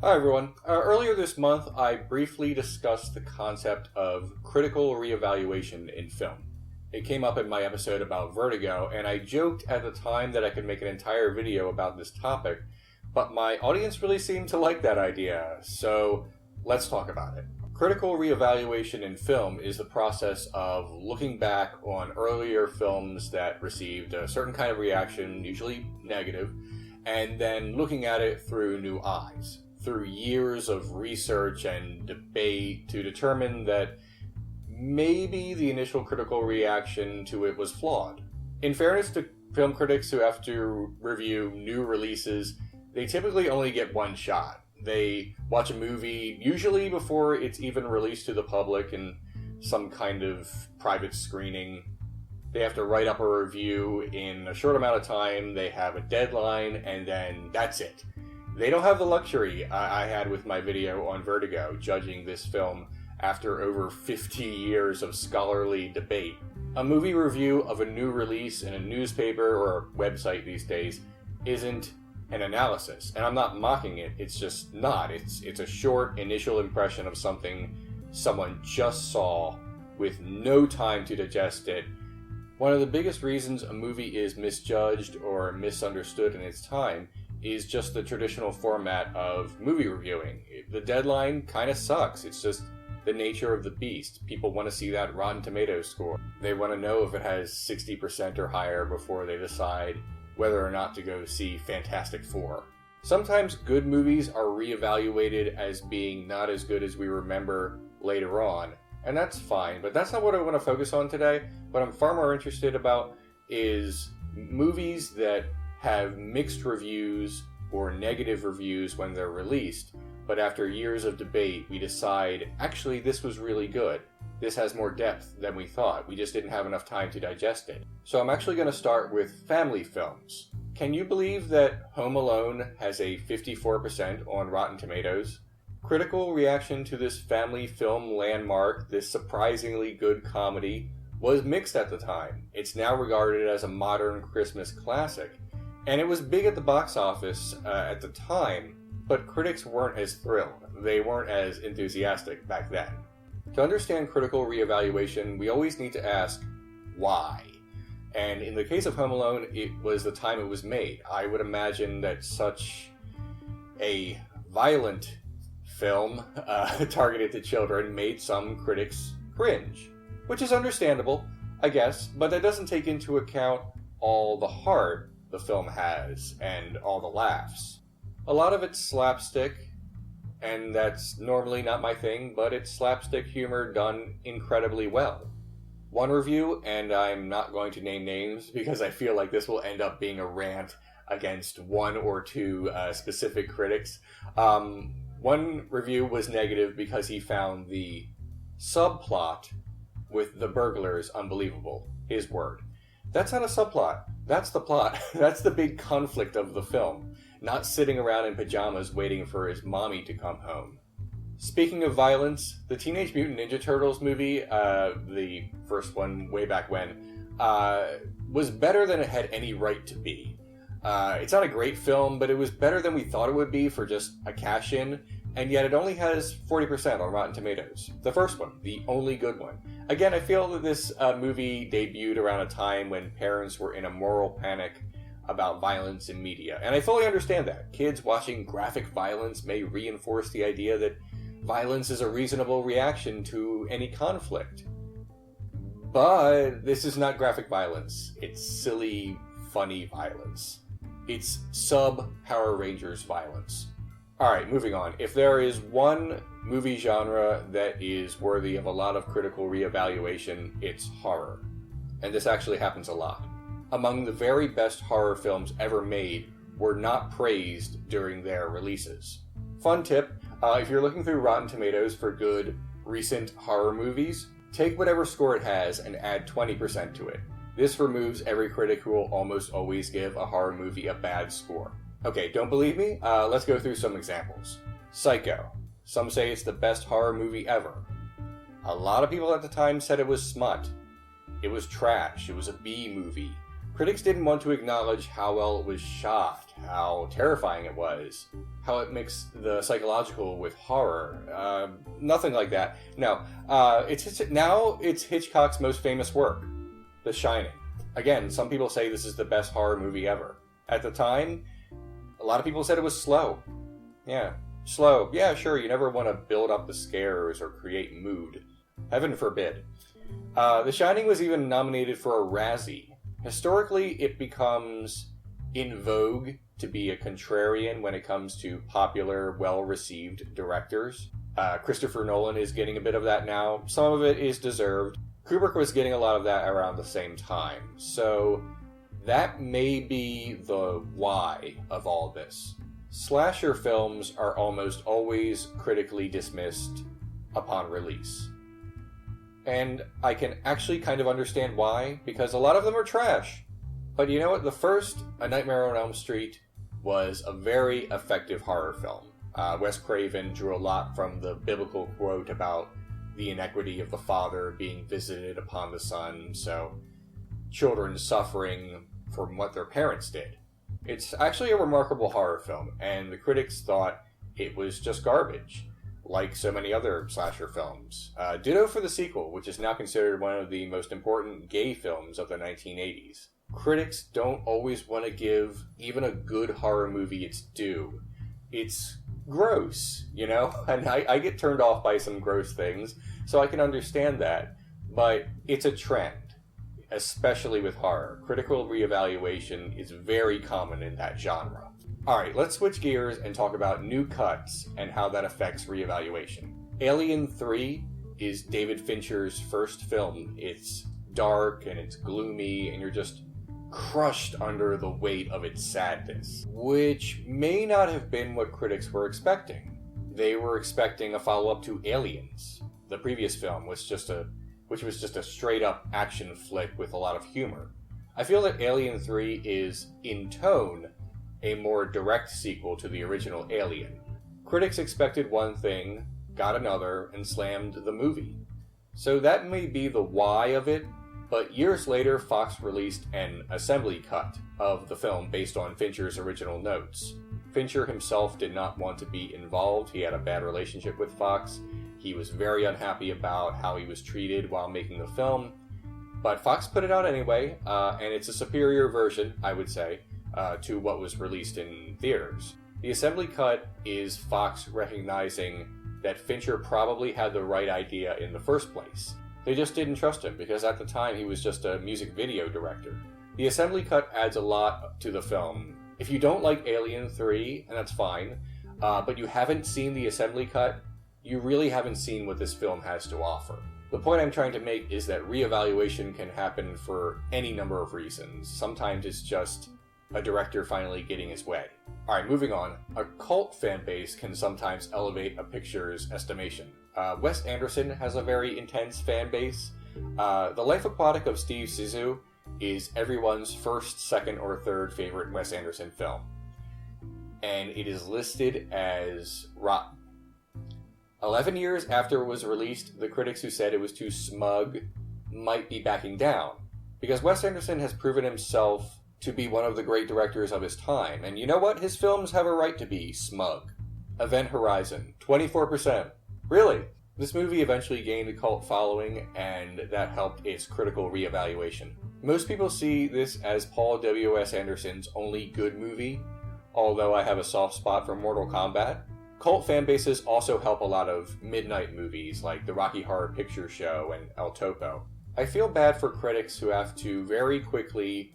Hi everyone. Earlier this month, I briefly discussed the concept of critical reevaluation in film. It came up in my episode about Vertigo, and I joked at the time that I could make an entire video about this topic, but my audience really seemed to like that idea, so let's talk about it. Critical reevaluation in film is the process of looking back on earlier films that received a certain kind of reaction, usually negative, and then looking at it through new eyes, through years of research and debate to determine that maybe the initial critical reaction to it was flawed. In fairness to film critics who have to review new releases, they typically only get one shot. They watch a movie, usually before it's even released to the public in some kind of private screening. They have to write up a review in a short amount of time, they have a deadline, and then that's it. They don't have the luxury I had with my video on Vertigo, judging this film after over 50 years of scholarly debate. A movie review of a new release in a newspaper or website these days isn't an analysis, and I'm not mocking it, it's just not. It's a short initial impression of something someone just saw with no time to digest it. One of the biggest reasons a movie is misjudged or misunderstood in its time is just the traditional format of movie reviewing. The deadline kind of sucks. It's just the nature of the beast. People want to see that Rotten Tomatoes score. They want to know if it has 60% or higher before they decide whether or not to go see Fantastic Four. Sometimes good movies are reevaluated as being not as good as we remember later on, and that's fine, but that's not what I want to focus on today. What I'm far more interested about is movies that have mixed reviews or negative reviews when they're released, but after years of debate, we decide, actually, this was really good. This has more depth than we thought. We just didn't have enough time to digest it. So I'm actually going to start with family films. Can you believe that Home Alone has a 54% on Rotten Tomatoes? Critical reaction to this family film landmark, this surprisingly good comedy, was mixed at the time. It's now regarded as a modern Christmas classic. And it was big at the box office at the time, but critics weren't as thrilled. They weren't as enthusiastic back then. To understand critical reevaluation, we always need to ask, why? And in the case of Home Alone, it was the time it was made. I would imagine that such a violent film targeted to children made some critics cringe, which is understandable, I guess, but that doesn't take into account all the heart the film has and all the laughs. A lot of it's slapstick, and that's normally not my thing, but it's slapstick humor done incredibly well. One review, and I'm not going to name names because I feel like this will end up being a rant against one or two specific critics. One review was negative because he found the subplot with the burglars unbelievable. His word. That's not a subplot. That's the plot. That's the big conflict of the film. Not sitting around in pajamas waiting for his mommy to come home. Speaking of violence, the Teenage Mutant Ninja Turtles movie, the first one way back when, was better than it had any right to be. It's not a great film, but it was better than we thought it would be for just a cash-in, and yet it only has 40% on Rotten Tomatoes. The first one, the only good one. Again, I feel that this movie debuted around a time when parents were in a moral panic about violence in media. And I fully understand that. Kids watching graphic violence may reinforce the idea that violence is a reasonable reaction to any conflict. But this is not graphic violence. It's silly, funny violence. It's sub-Power Rangers violence. Alright, moving on. If there is one movie genre that is worthy of a lot of critical reevaluation, it's horror. And this actually happens a lot. Among the very best horror films ever made were not praised during their releases. Fun tip, if you're looking through Rotten Tomatoes for good, recent horror movies, take whatever score it has and add 20% to it. This removes every critic who will almost always give a horror movie a bad score. Okay, don't believe me? Let's go through some examples. Psycho. Some say it's the best horror movie ever. A lot of people at the time said it was smut. It was trash. It was a B movie. Critics didn't want to acknowledge how well it was shot, how terrifying it was, how it mixed the psychological with horror. Nothing like that. No, it's Hitchcock's most famous work, The Shining. Again, some people say this is the best horror movie ever. At the time, a lot of people said it was slow. Yeah, slow. Yeah, sure, you never want to build up the scares or create mood. Heaven forbid. The Shining was even nominated for a Razzie. Historically, it becomes in vogue to be a contrarian when it comes to popular, well-received directors. Christopher Nolan is getting a bit of that now. Some of it is deserved. Kubrick was getting a lot of that around the same time. So that may be the why of all this. Slasher films are almost always critically dismissed upon release. And I can actually kind of understand why, because a lot of them are trash. But you know what? The first, A Nightmare on Elm Street, was a very effective horror film. Wes Craven drew a lot from the biblical quote about the inequity of the father being visited upon the son, so children suffering from what their parents did. It's actually a remarkable horror film, and the critics thought it was just garbage, like so many other slasher films. Ditto for the sequel, which is now considered one of the most important gay films of the 1980s. Critics don't always want to give even a good horror movie its due. It's gross, you know? And I get turned off by some gross things, so I can understand that. But it's a trend, especially with horror. Critical reevaluation is very common in that genre. Alright, let's switch gears and talk about new cuts and how that affects reevaluation. Alien 3 is David Fincher's first film. It's dark and it's gloomy and you're just crushed under the weight of its sadness, which may not have been what critics were expecting. They were expecting a follow-up to Aliens. The previous film was which was just a straight-up action flick with a lot of humor. I feel that Alien 3 is, in tone, a more direct sequel to the original Alien. Critics expected one thing, got another, and slammed the movie. So that may be the why of it, but years later Fox released an assembly cut of the film based on Fincher's original notes. Fincher himself did not want to be involved. He had a bad relationship with Fox. He was very unhappy about how he was treated while making the film. But Fox put it out anyway, and it's a superior version, I would say, to what was released in theaters. The assembly cut is Fox recognizing that Fincher probably had the right idea in the first place. They just didn't trust him because at the time he was just a music video director. The assembly cut adds a lot to the film. If you don't like Alien 3, and that's fine, but you haven't seen the assembly cut, you really haven't seen what this film has to offer. The point I'm trying to make is that reevaluation can happen for any number of reasons. Sometimes it's just a director finally getting his way. Alright, moving on. A cult fan base can sometimes elevate a picture's estimation. Wes Anderson has a very intense fan base. The Life Aquatic of Steve Zissou is everyone's first, second, or third favorite Wes Anderson film. And it is listed as rotten. 11 years after it was released, the critics who said it was too smug might be backing down. Because Wes Anderson has proven himself to be one of the great directors of his time. And you know what? His films have a right to be smug. Event Horizon, 24%. Really? This movie eventually gained a cult following, and that helped its critical reevaluation. Most people see this as Paul W.S. Anderson's only good movie, although I have a soft spot for Mortal Kombat. Cult fan bases also help a lot of midnight movies like the Rocky Horror Picture Show and El Topo. I feel bad for critics who have to very quickly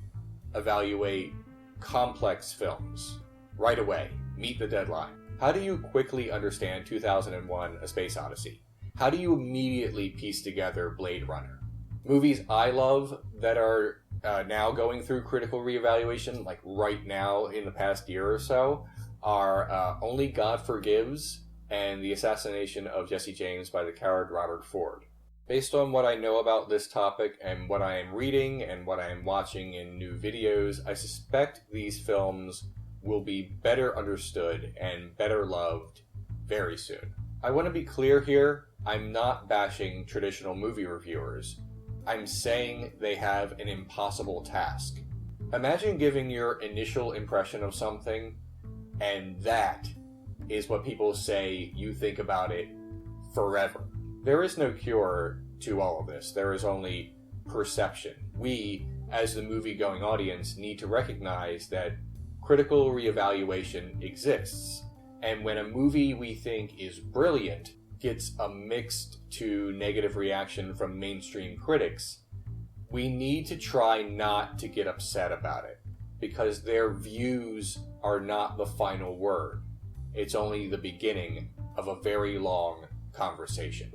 evaluate complex films. Right away, meet the deadline. How do you quickly understand 2001: A Space Odyssey? How do you immediately piece together Blade Runner? Movies I love that are now going through critical reevaluation, like right now in the past year or so, are Only God Forgives and The Assassination of Jesse James by the coward Robert Ford. Based on what I know about this topic and what I am reading and what I am watching in new videos, I suspect these films will be better understood and better loved very soon. I want to be clear here, I'm not bashing traditional movie reviewers. I'm saying they have an impossible task. Imagine giving your initial impression of something, and that is what people say you think about it forever. There is no cure to all of this. There is only perception. We, as the movie-going audience, need to recognize that critical reevaluation exists. And when a movie we think is brilliant gets a mixed to negative reaction from mainstream critics, we need to try not to get upset about it, because their views are not the final word. It's only the beginning of a very long conversation.